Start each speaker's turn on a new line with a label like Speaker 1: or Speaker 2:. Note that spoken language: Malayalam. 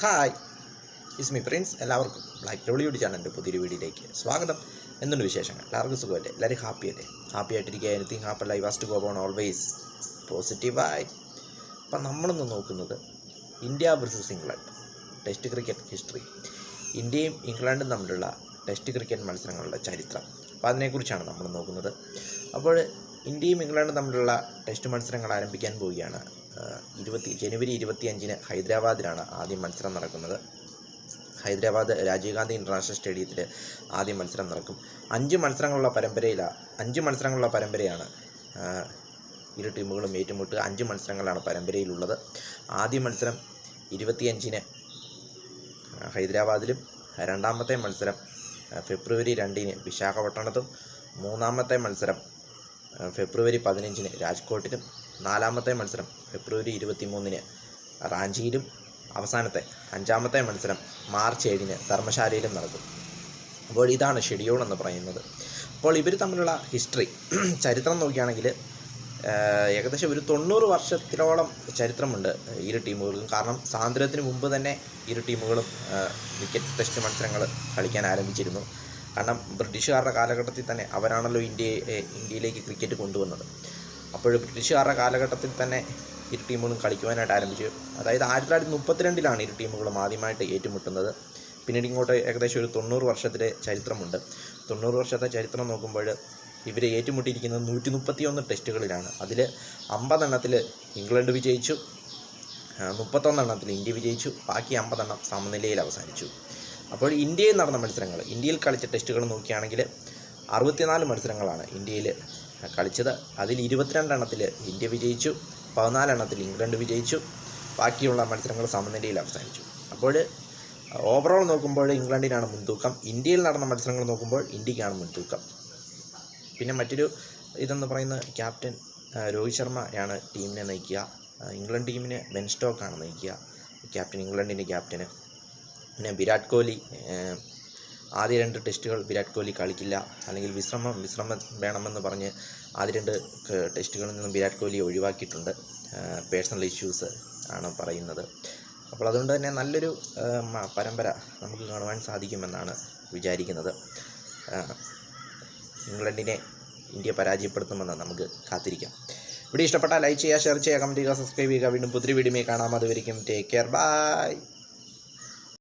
Speaker 1: Hi, is me Prince. എല്ലാവർക്കും ബ്ലാക്ക് ഡബ്ല്യൂഡി ചാനലിൻ്റെ പുതിയൊരു വീഡിയോയിലേക്ക് സ്വാഗതം. എന്തുണ്ട് വിശേഷങ്ങൾ? എല്ലാവർക്കും സുഖമല്ലേ? എല്ലാവരും ഹാപ്പി അല്ലേ? ഹാപ്പി ആയിട്ടിരിക്കുക. Anything happy life was to go on always പോസിറ്റീവായി. അപ്പം നമ്മളിന്ന് നോക്കുന്നത് India versus England test cricket history, ഇന്ത്യയും ഇംഗ്ലണ്ടും തമ്മിലുള്ള ടെസ്റ്റ് ക്രിക്കറ്റ് മത്സരങ്ങളുടെ ചരിത്രം. അപ്പോൾ അതിനെക്കുറിച്ചാണ് നമ്മൾ നോക്കുന്നത്. അപ്പോൾ ഇന്ത്യയും ഇംഗ്ലണ്ടും തമ്മിലുള്ള ടെസ്റ്റ് മത്സരങ്ങൾ ആരംഭിക്കാൻ പോവുകയാണ്. ജനുവരി 25 ഹൈദരാബാദിലാണ് ആദ്യം മത്സരം നടക്കുന്നത്. ഹൈദരാബാദ് രാജീവ് ഗാന്ധി ഇൻ്റർനാഷണൽ സ്റ്റേഡിയത്തിൽ ആദ്യം മത്സരം നടക്കും. 5 മത്സരങ്ങളുള്ള പരമ്പരയാണ് ഇരു ടീമുകളും ഏറ്റുമുട്ടുക. 5 മത്സരങ്ങളാണ് പരമ്പരയിലുള്ളത്. ആദ്യ മത്സരം 25 ഹൈദരാബാദിലും, രണ്ടാമത്തെ മത്സരം ഫെബ്രുവരി 2 വിശാഖപട്ടണത്തും, മൂന്നാമത്തെ മത്സരം ഫെബ്രുവരി 15 രാജ്കോട്ടിലും, നാലാമത്തെ മത്സരം ഫെബ്രുവരി 23 റാഞ്ചിയിലും, അവസാനത്തെ 5-ാമത്തെ മത്സരം മാർച്ച് 7 ധർമ്മശാലയിലും നടക്കും. അപ്പോൾ ഇതാണ് ഷെഡ്യൂൾ എന്ന് പറയുന്നത്. അപ്പോൾ ഇവർ തമ്മിലുള്ള ഹിസ്റ്ററി, ചരിത്രം നോക്കുകയാണെങ്കിൽ ഏകദേശം ഒരു 90 വർഷത്തിലോളം ചരിത്രമുണ്ട് ഇരു ടീമുകൾക്കും. കാരണം സ്വാതന്ത്ര്യത്തിന് മുമ്പ് തന്നെ ഇരു ടീമുകളും ക്രിക്കറ്റ് ടെസ്റ്റ് മത്സരങ്ങൾ കളിക്കാൻ ആരംഭിച്ചിരുന്നു. കാരണം ബ്രിട്ടീഷുകാരുടെ കാലഘട്ടത്തിൽ തന്നെ അവരാണല്ലോ ഇന്ത്യയിലേക്ക് ക്രിക്കറ്റ് കൊണ്ടുവന്നത്. അപ്പോൾ ബ്രിട്ടീഷുകാരുടെ കാലഘട്ടത്തിൽ തന്നെ ഇരു ടീമുകളും കളിക്കുവാനായിട്ട് ആരംഭിച്ചു. അതായത് 1932 ഇരു ടീമുകളും ആദ്യമായിട്ട് ഏറ്റുമുട്ടുന്നത്. പിന്നീട് ഇങ്ങോട്ട് ഏകദേശം ഒരു 90 വർഷത്തിലെ ചരിത്രമുണ്ട്. 90 വർഷത്തെ ചരിത്രം നോക്കുമ്പോൾ ഇവർ ഏറ്റുമുട്ടിയിരിക്കുന്നത് 131 ടെസ്റ്റുകളിലാണ്. അതിൽ 50 എണ്ണത്തിൽ ഇംഗ്ലണ്ട് വിജയിച്ചു, 31 എണ്ണത്തിൽ ഇന്ത്യ വിജയിച്ചു, ബാക്കി 50 എണ്ണം സമനിലയിൽ അവസാനിച്ചു. അപ്പോൾ ഇന്ത്യയിൽ നടന്ന മത്സരങ്ങൾ, ഇന്ത്യയിൽ കളിച്ച ടെസ്റ്റുകൾ നോക്കുകയാണെങ്കിൽ 64 മത്സരങ്ങളാണ് ഇന്ത്യയിൽ കളിച്ചത്. അതിൽ 22 എണ്ണത്തിൽ ഇന്ത്യ വിജയിച്ചു, 14 എണ്ണത്തിൽ ഇംഗ്ലണ്ട് വിജയിച്ചു, ബാക്കിയുള്ള മത്സരങ്ങൾ സമനിലയിൽ അവസാനിച്ചു. അപ്പോൾ ഓവറോൾ നോക്കുമ്പോൾ ഇംഗ്ലണ്ടിനാണ് മുൻതൂക്കം. ഇന്ത്യയിൽ നടന്ന മത്സരങ്ങൾ നോക്കുമ്പോൾ ഇന്ത്യക്കാണ് മുൻതൂക്കം. പിന്നെ മറ്റൊരു ഇതെന്ന് പറയുന്നത് ക്യാപ്റ്റൻ രോഹിത് ശർമ്മയാണ് ടീമിനെ നയിക്കുക. ഇംഗ്ലണ്ട് ടീമിനെ ബെൻ സ്റ്റോക്കാണ് നയിക്കുക ക്യാപ്റ്റൻ, ഇംഗ്ലണ്ടിൻ്റെ ക്യാപ്റ്റന്. പിന്നെ വിരാട് കോഹ്ലി, ആദ്യ 2 ടെസ്റ്റുകൾ വിരാട് കോഹ്ലി കളിക്കില്ല, അല്ലെങ്കിൽ വിശ്രമം വേണമെന്ന് പറഞ്ഞ് ആദ്യ 2 ടെസ്റ്റുകളിൽ നിന്നും വിരാട് കോഹ്ലി ഒഴിവാക്കിയിട്ടുണ്ട്. പേഴ്സണൽ ഇഷ്യൂസ് ആണ് പറയുന്നത്. അപ്പോൾ അതുകൊണ്ട് തന്നെ നല്ലൊരു പരമ്പര നമുക്ക് കാണുവാൻ സാധിക്കുമെന്നാണ് വിചാരിക്കുന്നത്. ഇംഗ്ലണ്ടിനെ ഇന്ത്യ പരാജയപ്പെടുത്തുമെന്ന് നമുക്ക് കാത്തിരിക്കാം. വീഡിയോ ഇഷ്ടപ്പെട്ടാൽ ലൈക്ക് ചെയ്യുക, ഷെയർ ചെയ്യുക, കമൻറ്റ് ചെയ്യുക, സബ്സ്ക്രൈബ് ചെയ്യുക. വീണ്ടും പുതിയ വീഡിയോയിൽ കാണാം. അതുവരെയും ടേക്ക് കെയർ, ബൈ.